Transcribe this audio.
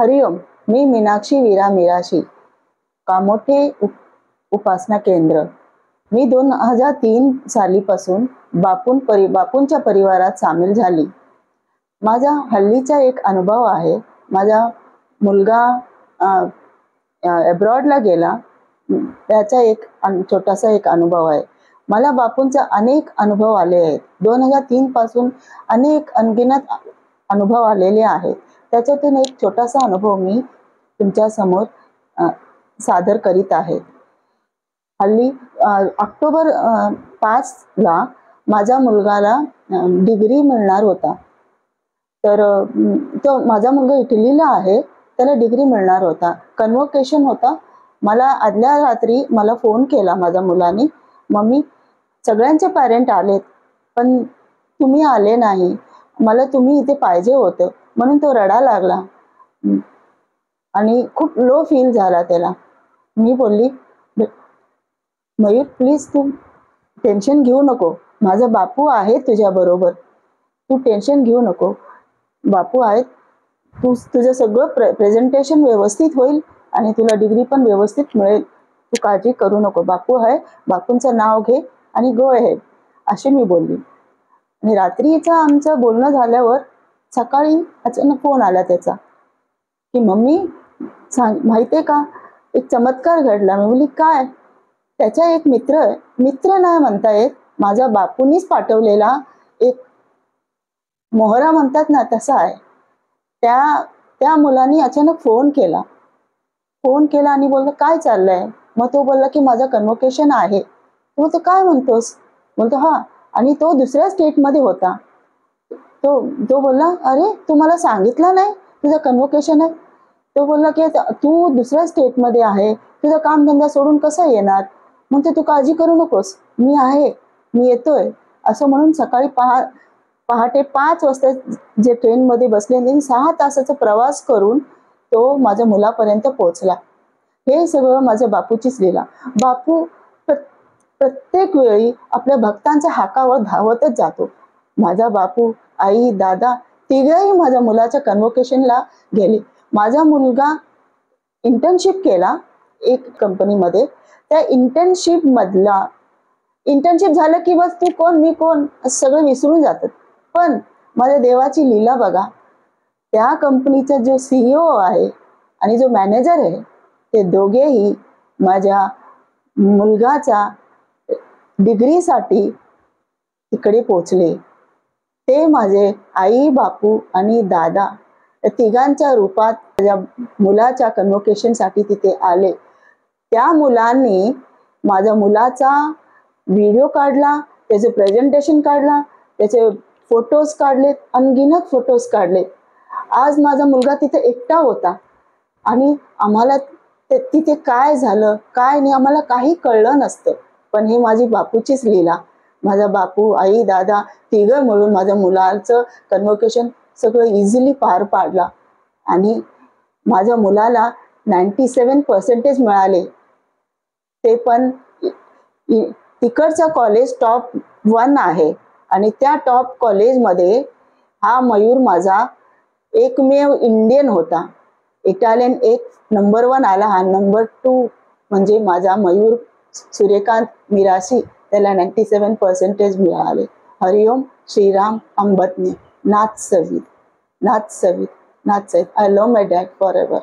हरिओम, मी मीनाक्षी वीरा मिराशी, कामोठे उपासना केंद्र। मी 2003 सालीपासून बापूंच्या परिवारात सामील झाली। माझा हल्लीचा एक अनुभव आहे। माझा मुलगा अब्रॉडला गेला, त्याचा एक छोटासा एक अनुभव आहे। मला बापूंचा अनेक अनुभव आले आहेत। 2003 पासून अनेक अनगिनत अनुभव आलेले आहेत। त्याच्यातून एक छोटासा अनुभव मी तुमच्या समोर सादर करीत आहे। हल्ली ऑक्टोबर 5 ला माझ्या मुलगाला डिग्री मिळणार होता। तर तो माझा मुलगा इटलीला आहे, त्याला डिग्री मिळणार होता, कन्व्होकेशन होता। मला आदल्या रात्री मला फोन केला माझ्या मुलाने, मम्मी सगळ्यांचे पॅरेंट आलेत पण तुम्ही आले नाही, मला तुम्ही इथे पाहिजे होतं, म्हणून तो रडा लागला आणि खूप लो फील झाला त्याला। मी बोलली, मयूर प्लीज तू टेन्शन घेऊ नको, माझा बापू आहे तुझ्या बरोबर, तू टेन्शन घेऊ नको, बापू आहेत, तुझं सगळं प्रेझेंटेशन व्यवस्थित होईल आणि तुला डिग्री पण व्यवस्थित मिळेल, तू काळजी करू नको, बापू आहे, बापूंचं नाव घे आणि गो अहेड, असे मी बोलली। आणि रात्रीचं आमचं बोलणं झाल्यावर सकाळी अचानक फोन आला त्याचा की मम्मी माहितीये का, एक चमत्कार घडला। मी बोलली काय? त्याचा एक मित्र नाही म्हणता येत, माझ्या बापूंनीच पाठवलेला एक मोहरा म्हणतात ना तसा आहे। त्या मुलाने अचानक फोन केला आणि बोलला काय चाललंय? मग तो बोलला की माझा कन्व्होकेशन आहे। तो काय म्हणतोस? बोलतो हा, आणि तो दुसऱ्या स्टेटमध्ये होता। तो बोलला अरे तू मला सांगितलं नाही तुझं कन्व्होकेशन आहे? तो बोलला की तू दुसऱ्या स्टेटमध्ये आहे, तुझं कामधंदा सोडून कसं येणार? म्हणते तू काळजी करू नकोस, मी आहे, मी येतोय, असं म्हणून सकाळी पहाटे 5 वाजता जे ट्रेनमध्ये बसले, 6 तासाचा प्रवास करून तो माझ्या मुलापर्यंत पोहोचला। हे सगळं माझ्या बापूचीच लीला। बापू प्रत्येक वेळी आपल्या भक्तांच्या हाकावर धावतच जातो। माझा बापू, आई, दादा तिघही माझ्या मुलाच्या कन्व्होकेशनला गेले। माझा मुलगा इंटर्नशिप केला एक कंपनीमध्ये, त्या इंटर्नशिप झालं की बस तू कोण मी कोण सगळं विसरून जातात। पण माझ्या देवाची लीला बघा, त्या कंपनीचा जो CEO आहे आणि जो मॅनेजर आहे, ते दोघेही माझ्या मुलगाचा डिग्रीसाठी तिकडे पोहोचले। ते माझे आई, बापू आणि दादा तिघांच्या रूपात माझ्या मुलाच्या कन्व्होकेशनसाठी तिथे आले। त्या मुलांनी माझ्या मुलाचा व्हिडिओ काढला, त्याचे प्रेझेंटेशन काढला, त्याचे फोटोज काढलेत, अनगिनत फोटोज काढलेत। आज माझा मुलगा तिथे एकटा होता आणि आम्हाला तिथे काय झालं काय नाही आम्हाला काही कळलं नसतं। पण हे माझी बापूचीच लीला। माझा बापू, आई, दादा तिघं मिळून माझ्या मुलाचं कन्व्होकेशन सगळं इझिली पार पाडला आणि माझ्या मुलाला 97% मिळाले। ते पण तिकडचा कॉलेज टॉप 1 आहे आणि त्या टॉप कॉलेजमध्ये हा मयूर माझा एकमेव इंडियन होता। इटालियन एक नंबर 1 आला, हा नंबर 2 म्हणजे माझा मयूर सूर्यकांत मिराशी, त्याला 97% मिळाले। हरिओम, श्रीराम अंबतने, नाथ सवित, नाथ सवित, नाथ Savita. I love my dad forever.